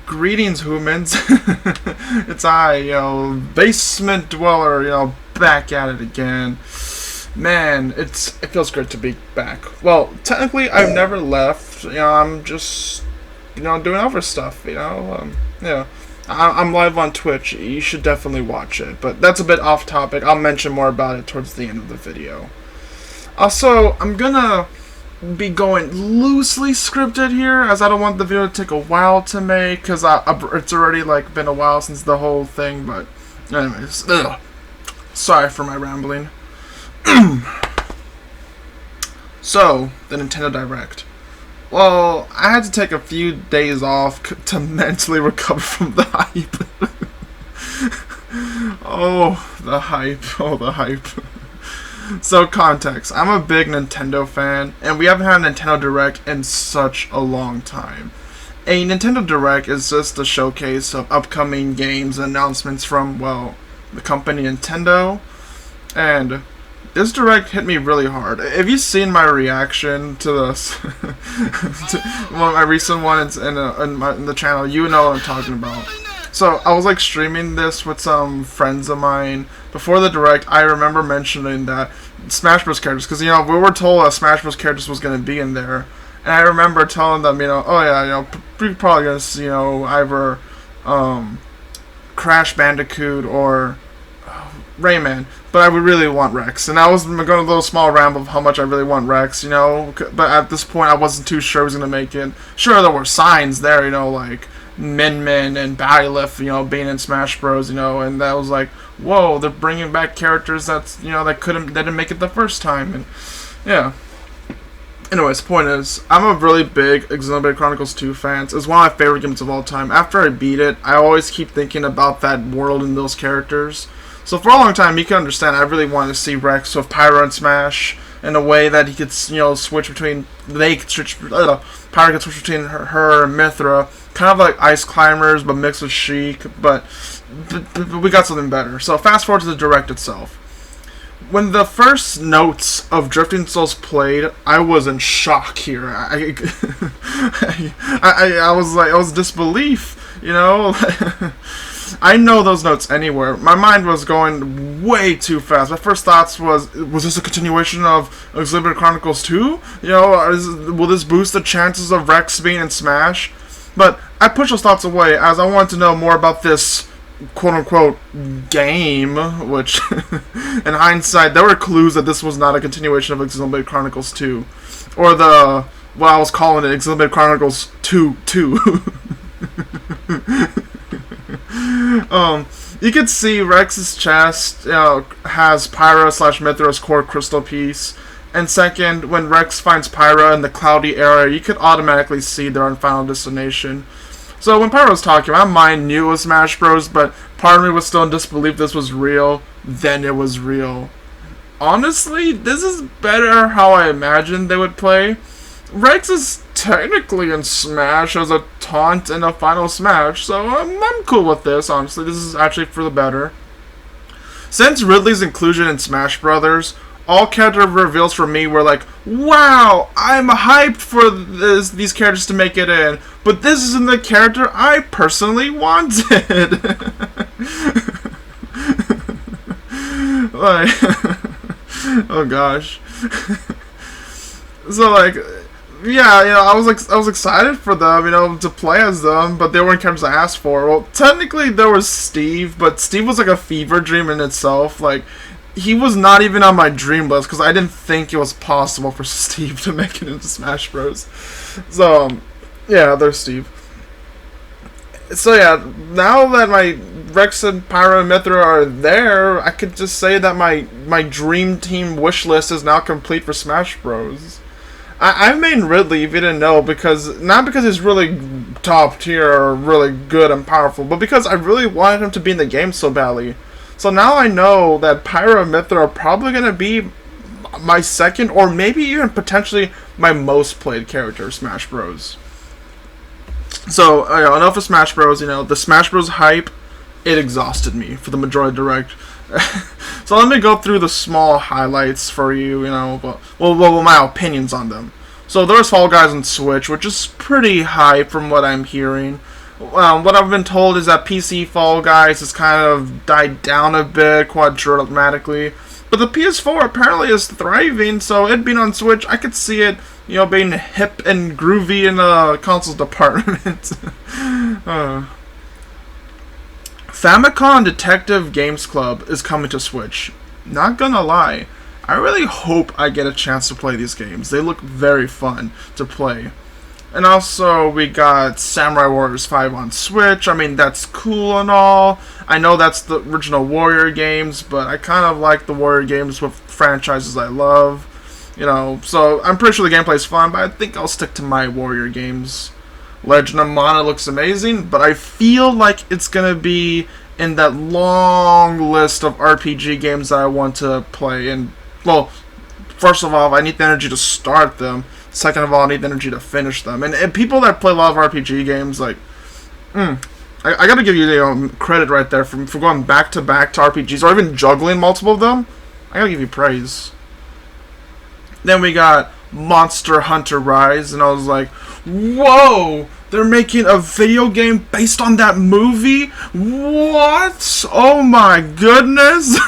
Greetings, humans. It's I, basement dweller, back at it again. Man, it feels good to be back. Well, technically, I've never left. I'm just, doing other stuff. Yeah. I'm live on Twitch. You should definitely watch it. But that's a bit off topic. I'll mention more about it towards the end of the video. Also, I'm gonna be going loosely scripted here, as I don't want the video to take a while to make, because it's already been a while since the whole thing. But anyways, sorry for my rambling. So, the Nintendo Direct. Well, I had to take a few days off to mentally recover from the hype. Oh, the hype. Oh, the hype. So, context. I'm a big Nintendo fan, and we haven't had a Nintendo Direct in such a long time. A Nintendo Direct is just a showcase of upcoming games and announcements from, well, the company Nintendo. And this Direct hit me really hard. Have you seen my reaction to this? To my recent one in the channel, you know what I'm talking about. So, I was streaming this with some friends of mine. Before the Direct, I remember mentioning that Smash Bros. Characters, because, we were told that Smash Bros. Characters was going to be in there. And I remember telling them, oh yeah, we're probably going to see, either Crash Bandicoot or Rayman. But I would really want Rex. And I was going a little small ramble of how much I really want Rex, But at this point, I wasn't too sure he was going to make it. Sure, there were signs there, like Min Min and Byleth, being in Smash Bros, and that was whoa, they're bringing back characters that didn't make it the first time, and yeah. Anyways, point is, I'm a really big Xenoblade Chronicles 2 fan. It's one of my favorite games of all time. After I beat it, I always keep thinking about that world and those characters. So for a long time, you can understand, I really wanted to see Rex with Pyra and Smash in a way that he could, switch between, Pyra could switch between her and Mythra. Kind of like Ice Climbers, but mixed with Sheik, but we got something better. So fast forward to the Direct itself. When the first notes of Drifting Souls played, I was in shock here. I was disbelief, I know those notes anywhere. My mind was going way too fast. My first thoughts was this a continuation of Xenoblade Chronicles 2? Will this boost the chances of Rex being in Smash? But I pushed those thoughts away as I wanted to know more about this quote-unquote game, which, in hindsight, there were clues that this was not a continuation of Xenoblade Chronicles 2. Or what I was calling it, Xenoblade Chronicles 2. You could see Rex's chest, has Pyra/Mythra's core crystal piece. And second, when Rex finds Pyra in the cloudy area, you could automatically see they're on Final Destination. So when Pyra was talking, my mind knew it was Smash Bros, but part of me was still in disbelief this was real. Then it was real. Honestly, this is better how I imagined they would play. Rex is technically in Smash as a taunt in a final Smash, so I'm cool with this, honestly. This is actually for the better. Since Ridley's inclusion in Smash Brothers, all character reveals for me were wow, I'm hyped for these characters to make it in, but this isn't the character I personally wanted. Oh gosh. So yeah, I was excited for them, to play as them, but they weren't characters I asked for. Well, technically there was Steve, but Steve was a fever dream in itself. He was not even on my dream list because I didn't think it was possible for Steve to make it into Smash Bros. So, yeah, there's Steve. So yeah, now that my Rex and Pyra and Mythra are there, I could just say that my dream team wish list is now complete for Smash Bros. I made Ridley, if you didn't know, not because he's really top tier or really good and powerful, but because I really wanted him to be in the game so badly. So now I know that Pyra and Mythra are probably going to be my second, or maybe even potentially my most played character, Smash Bros. So, enough of Smash Bros. The Smash Bros. Hype, it exhausted me for the majority Direct. So let me go through the small highlights for you, my opinions on them. So there's Fall Guys on Switch, which is pretty hype from what I'm hearing. What I've been told is that PC Fall Guys has kind of died down a bit, quite dramatically. But the PS4 apparently is thriving, so it being on Switch, I could see it, you know, being hip and groovy in the consoles department. Famicom Detective Games Club is coming to Switch. Not gonna lie, I really hope I get a chance to play these games. They look very fun to play. And also, we got Samurai Warriors 5 on Switch. I mean, that's cool and all. I know that's the original Warrior games, but I kind of like the Warrior games with franchises I love. You know, so I'm pretty sure the gameplay is fun, but I think I'll stick to my Warrior games. Legend of Mana looks amazing, but I feel like it's going to be in that long list of RPG games that I want to play. And, well, first of all, I need the energy to start them. Second of all, I need the energy to finish them. And people that play a lot of RPG games, like, I gotta give you credit right there for going back to RPGs, or even juggling multiple of them. I gotta give you praise. Then we got Monster Hunter Rise, and I was like, whoa! They're making a video game based on that movie? What? Oh my goodness!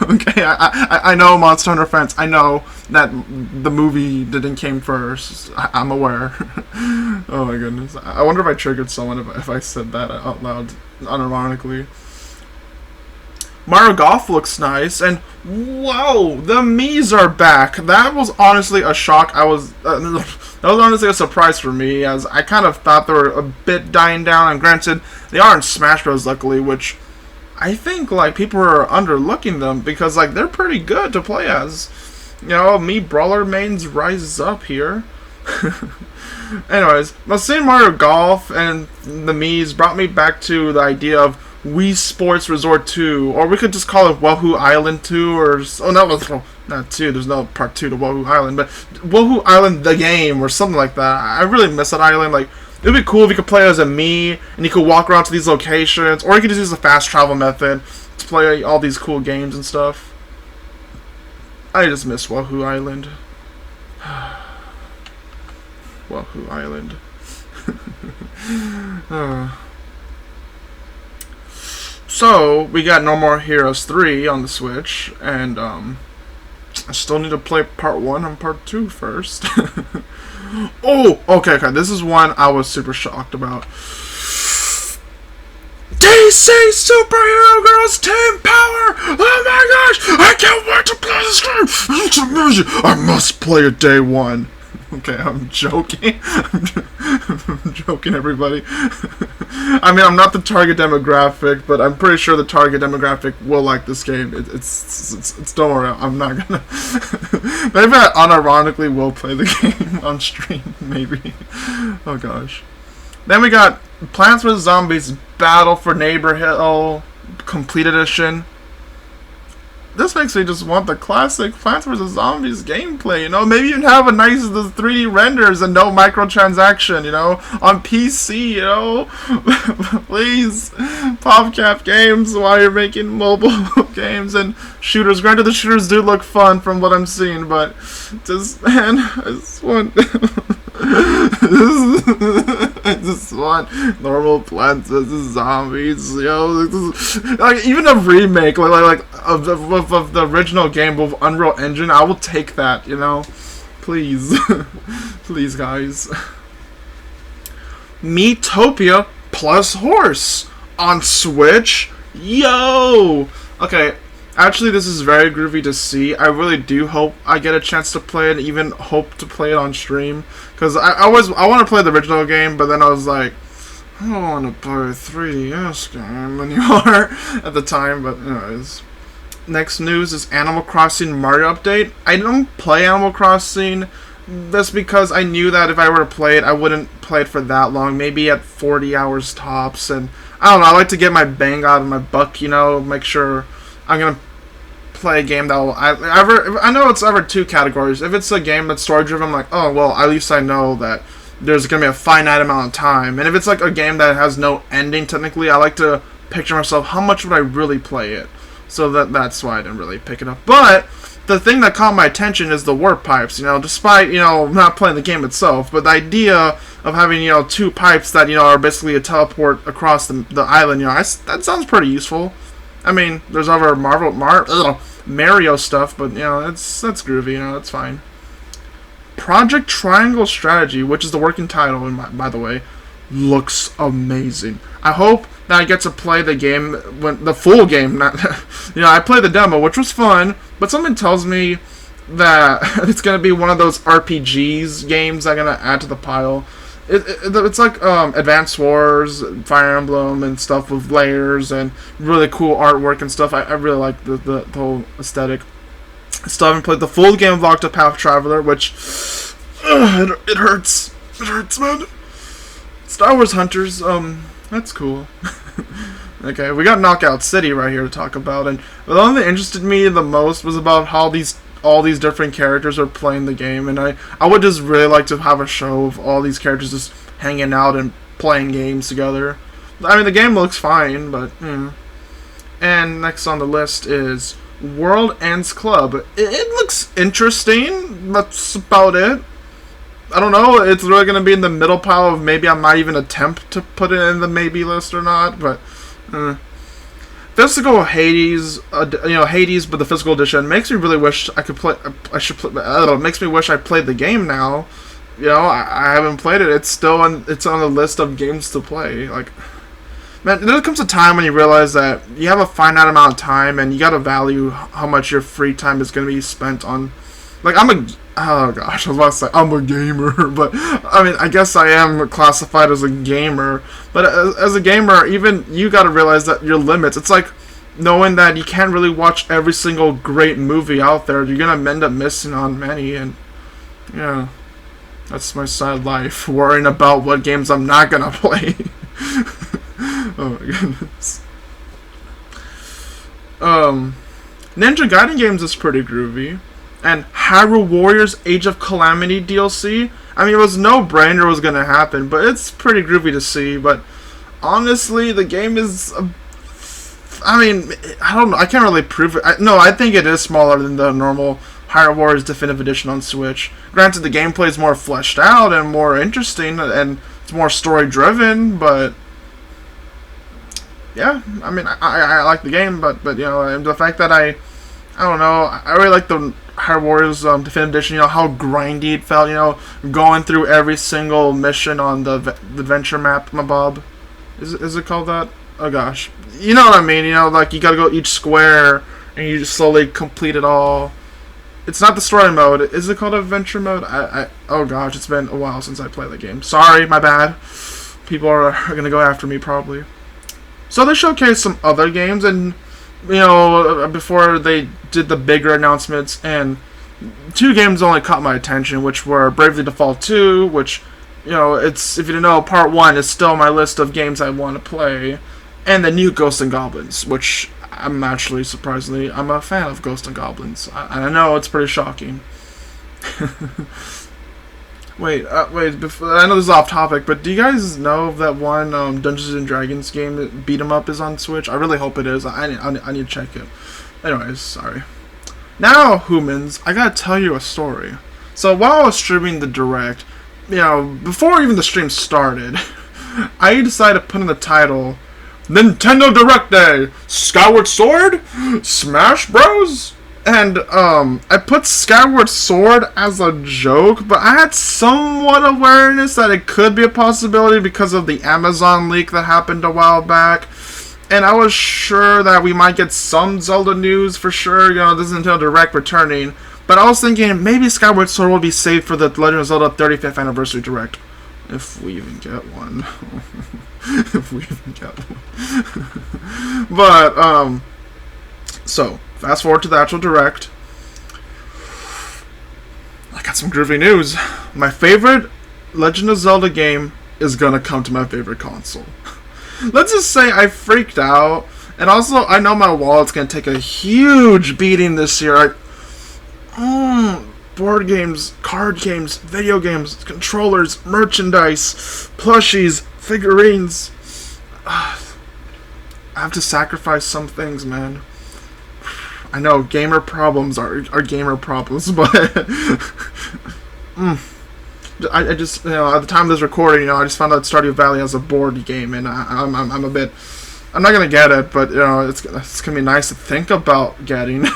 Okay, I know Monster Hunter fans. I know that the movie didn't came first. I'm aware. Oh my goodness. I wonder if I triggered someone if I said that out loud, unironically. Mario Golf looks nice, and whoa, the Miis are back. That was honestly a shock. That was honestly a surprise for me, as I kind of thought they were a bit dying down. And granted, they are in Smash Bros. Luckily, which I think like people are underlooking them because like they're pretty good to play as. You know, Mii Brawler mains rise up here. Anyways, seeing Mario Golf and the Miis brought me back to the idea of Wii Sports Resort 2, or we could just call it Wahoo Island 2, or not 2. There's no part 2 to Wahoo Island, but Wahoo Island the game or something like that. I really miss that island. Like, it'd be cool if you could play as a Mii and you could walk around to these locations, or you could just use the fast travel method to play all these cool games and stuff. I just miss Wahoo Island. Wahoo Island. So, we got No More Heroes 3 on the Switch, and I still need to play Part 1 and Part 2 first. Oh, okay, this is one I was super shocked about. DC Superhero Girls Team Power! Oh my gosh! I can't wait to play this game! It's amazing! I must play it day one. Okay, I'm joking. I'm joking, everybody. I mean, I'm not the target demographic, but I'm pretty sure the target demographic will like this game. It's don't worry, I'm not gonna. Maybe I unironically will play the game on stream, maybe. Oh gosh. Then we got Plants vs. Zombies Battle for Neighbor Hill Complete Edition. This makes me just want the classic Plants vs. Zombies gameplay, you know? Maybe even have a nice 3D renders and no microtransaction, you know? On PC, you know? Please, PopCap Games, while you're making mobile games and shooters. Granted, the shooters do look fun from what I'm seeing, but just, man, I just want... I just want normal Plants vs. Zombies, you know? Like, even a remake, like of the original game with Unreal Engine, I will take that, you know? Please. Please, guys. Miitopia plus Horse on Switch? Yo! Okay, actually, this is very groovy to see. I really do hope I get a chance to play it, even hope to play it on stream. Because I want to play the original game, but then I was like, I don't want to play a 3DS game anymore at the time, but anyways. Next news is Animal Crossing Mario Update. I don't play Animal Crossing. That's because I knew that if I were to play it, I wouldn't play it for that long. Maybe at 40 hours tops. And I don't know, I like to get my bang out of my buck, you know, make sure I'm going to play a game that will... I know it's ever two categories. If it's a game that's story-driven, I'm like, oh, well, at least I know that there's going to be a finite amount of time. And if it's like a game that has no ending, technically, I like to picture myself, how much would I really play it? So that's why I didn't really pick it up. But the thing that caught my attention is the warp pipes. You know, despite, you know, not playing the game itself, but the idea of having, you know, two pipes that, you know, are basically a teleport across the island. You know, that sounds pretty useful. I mean, there's other Mario stuff, but, you know, that's groovy. You know, that's fine. Project Triangle Strategy, which is the working title, and by the way, looks amazing. I hope that I get to play the game, when the full game. Not, you know, I played the demo, which was fun, but something tells me that it's gonna be one of those RPGs games I'm gonna add to the pile. It's like Advanced Wars, Fire Emblem, and stuff with layers and really cool artwork and stuff. I really like the whole aesthetic. Still haven't played the full game of Octopath Traveler, which it hurts. It hurts, man. Star Wars Hunters, that's cool. Okay, we got Knockout City right here to talk about, and the one that interested me the most was about how all these different characters are playing the game, and I would just really like to have a show of all these characters just hanging out and playing games together. I mean, the game looks fine, but And next on the list is World Ends Club. It looks interesting. That's about it. I don't know. It's really going to be in the middle pile of maybe I might even attempt to put it in the maybe list or not, but Physical Hades, you know, Hades, but the physical edition makes me really wish I could play. I should play. I don't know. It makes me wish I played the game now. You know, I haven't played it. It's still on. It's on the list of games to play. Like, man, there comes a time when you realize that you have a finite amount of time, and you gotta value how much your free time is gonna be spent on. Like, oh gosh, I was about to say I'm a gamer, but I mean, I guess I am classified as a gamer. But as a gamer, even you gotta realize that your limits. It's like knowing that you can't really watch every single great movie out there. You're gonna end up missing on many, and yeah, that's my sad life, worrying about what games I'm not gonna play. Oh my goodness. Ninja Gaiden games is pretty groovy. And Hyrule Warriors Age of Calamity DLC. I mean, it was no-brainer it was going to happen, but it's pretty groovy to see. But honestly, the game is... I mean, I don't know. I can't really prove it. No, I think it is smaller than the normal Hyrule Warriors Definitive Edition on Switch. Granted, the gameplay is more fleshed out and more interesting, and it's more story-driven, but... Yeah, I mean, I like the game, but you know, and the fact that I don't know, I really like the Hyrule Warriors Definitive Edition, you know, how grindy it felt, you know, going through every single mission on the adventure map, my bob. Is it called that? Oh gosh. You know what I mean, you know, like you gotta go each square, and you just slowly complete it all. It's not the story mode. Is it called adventure mode? Oh gosh, it's been a while since I played the game. Sorry, my bad. People are gonna go after me probably. So they showcased some other games, and you know, before they did the bigger announcements, and two games only caught my attention, which were Bravely Default 2, which, you know, it's, if you didn't know, Part 1 is still on my list of games I want to play, and the new Ghosts and Goblins, which I'm actually, surprisingly, I'm a fan of Ghosts and Goblins. I know it's pretty shocking. Wait, I know this is off topic, but do you guys know that one Dungeons and Dragons game that beat 'em up is on Switch? I really hope it is. I need to check it. Anyways, sorry. Now, humans, I gotta tell you a story. So while I was streaming the Direct, you know, before even the stream started, I decided to put in the title, Nintendo Direct Day, Skyward Sword, Smash Bros. And I put Skyward Sword as a joke, but I had somewhat awareness that it could be a possibility because of the Amazon leak that happened a while back. And I was sure that we might get some Zelda news for sure, you know, this is Nintendo Direct returning. But I was thinking maybe Skyward Sword will be saved for the Legend of Zelda 35th Anniversary Direct. If we even get one. If we even get one. But, so... fast forward to the actual Direct. I got some groovy news. My favorite Legend of Zelda game is gonna come to my favorite console. Let's just say I freaked out. And also, I know my wallet's gonna take a huge beating this year. Board games, card games, video games, controllers, merchandise, plushies, figurines. I have to sacrifice some things, man. I know gamer problems are gamer problems, but I just, at the time of this recording, I just found out Stardew Valley as a board game, and I'm a bit. I'm not gonna get it, but it's gonna be nice to think about getting.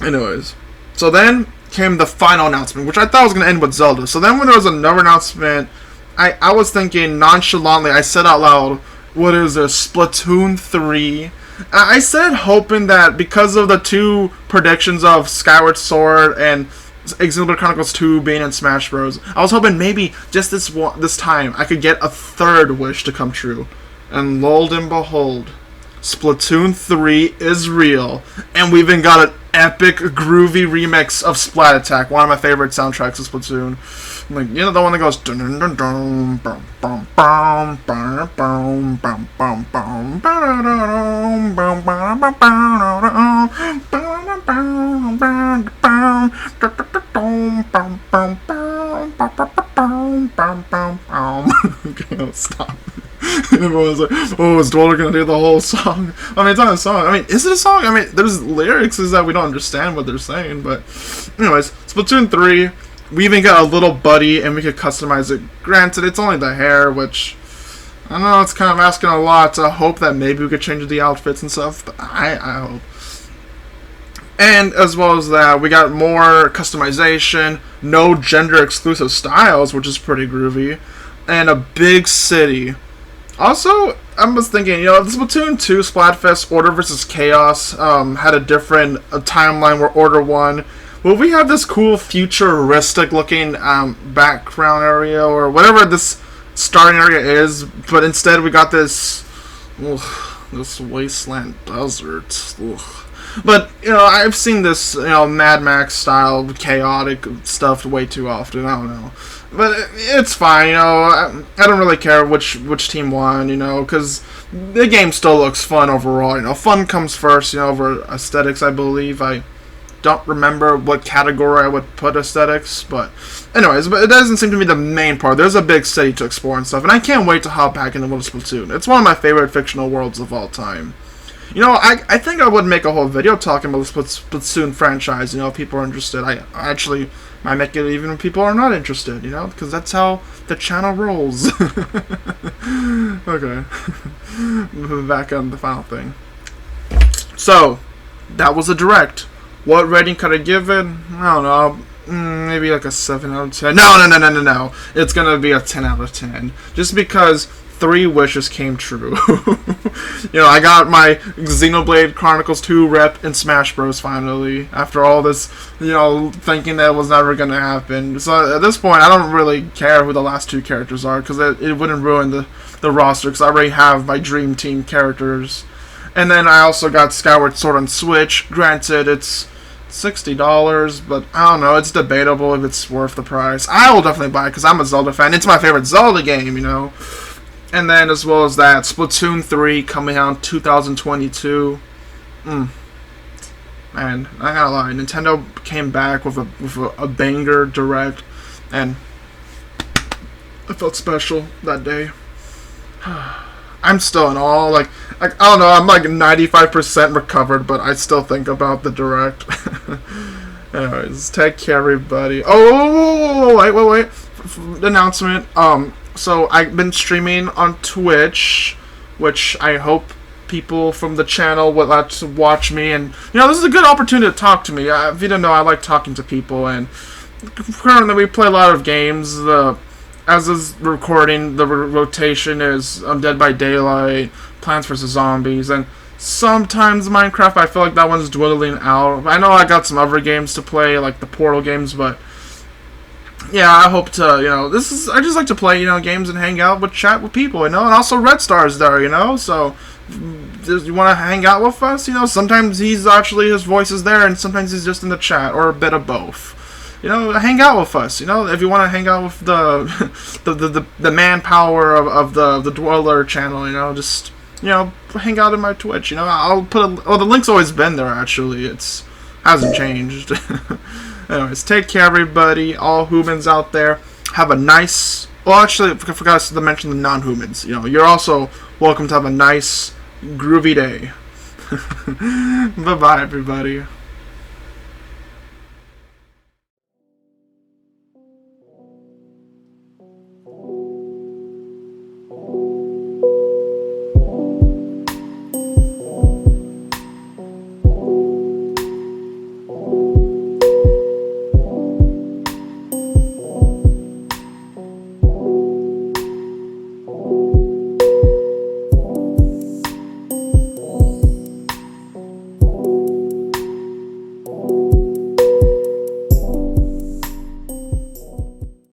Anyways, so then came the final announcement, which I thought was gonna end with Zelda. So then when there was another announcement, I was thinking nonchalantly. I said out loud, "What is this? Splatoon 3?" I said hoping that because of the 2 predictions of Skyward Sword and Xenoblade Chronicles 2 being in Smash Bros, I was hoping maybe just this time I could get a 3rd wish to come true. And lo and behold, Splatoon 3 is real, and we even got an epic, groovy remix of Splat Attack, one of my favorite soundtracks of Splatoon. Like, the one that goes dun dun dun dun bum bum bum bum bum bum bum bum bum. Okay, stop. Everyone was like, "Oh, is Dweller gonna do the whole song?" I mean, it's not a song. I mean, is it a song? I mean, there's lyrics is that we don't understand what they're saying. But, anyways, Splatoon 3. We even got a little buddy, and we could customize it. Granted, it's only the hair, which I don't know. It's kind of asking a lot to hope that maybe we could change the outfits and stuff. But I hope. And as well as that, we got more customization, no gender-exclusive styles, which is pretty groovy, and a big city. Also, I was thinking, the Splatoon 2 Splatfest Order vs. Chaos had a different timeline where Order won. Will we have this cool futuristic looking background area or whatever this starting area is, but instead we got this wasteland desert. But, I've seen this, Mad Max style chaotic stuff way too often. I don't know. But it's fine, I don't really care which team won, because the game still looks fun overall. Fun comes first, over aesthetics, I believe. I don't remember what category I would put aesthetics, but anyways, but it doesn't seem to be the main part. There's a big city to explore and stuff, and I can't wait to hop back into Splatoon. It's one of my favorite fictional worlds of all time. I think I would make a whole video talking about the Splatoon franchise, if people are interested. I actually might make it even if people are not interested, because that's how the channel rolls. Okay. Back on the final thing. So, that was a direct. What rating could I give it? I don't know. Maybe like a 7 out of 10. No. It's going to be a 10 out of 10. Just because 3 wishes came true. I got my Xenoblade Chronicles 2 rep in Smash Bros. Finally. After all this, thinking that it was never going to happen. So at this point, I don't really care who the last 2 characters are, because it wouldn't ruin the roster, because I already have my Dream Team characters. And then I also got Skyward Sword on Switch. Granted, it's $60, but I don't know. It's debatable if it's worth the price. I will definitely buy it because I'm a Zelda fan. It's my favorite Zelda game, And then, as well as that, Splatoon 3 coming out 2022. Man, I gotta lie. Nintendo came back with a banger direct, and I felt special that day. I'm still in awe. Like I don't know. I'm like 95% recovered, but I still think about the direct. Anyways, take care, everybody. Oh, wait. Announcement. So I've been streaming on Twitch, which I hope people from the channel would like to watch me. And this is a good opportunity to talk to me. If you don't know, I like talking to people. And currently, we play a lot of games. As is recording, the rotation is Dead by Daylight, Plants vs. Zombies, and sometimes Minecraft. I feel like that one's dwindling out. I know I got some other games to play, like the Portal games, but yeah, I hope to, I just like to play, games and hang out chat with people, and also Red Star's there, so you want to hang out with us, sometimes his voice is there, and sometimes he's just in the chat, or a bit of both. Hang out with us. If you want to hang out with the manpower of the Dweller channel, just hang out in my Twitch. I'll put the link's always been there. Actually, hasn't changed. Anyways, take care, everybody. All humans out there, have a nice. Well, actually, I forgot to mention the non-humans. You're also welcome to have a nice, groovy day. Bye-bye, everybody.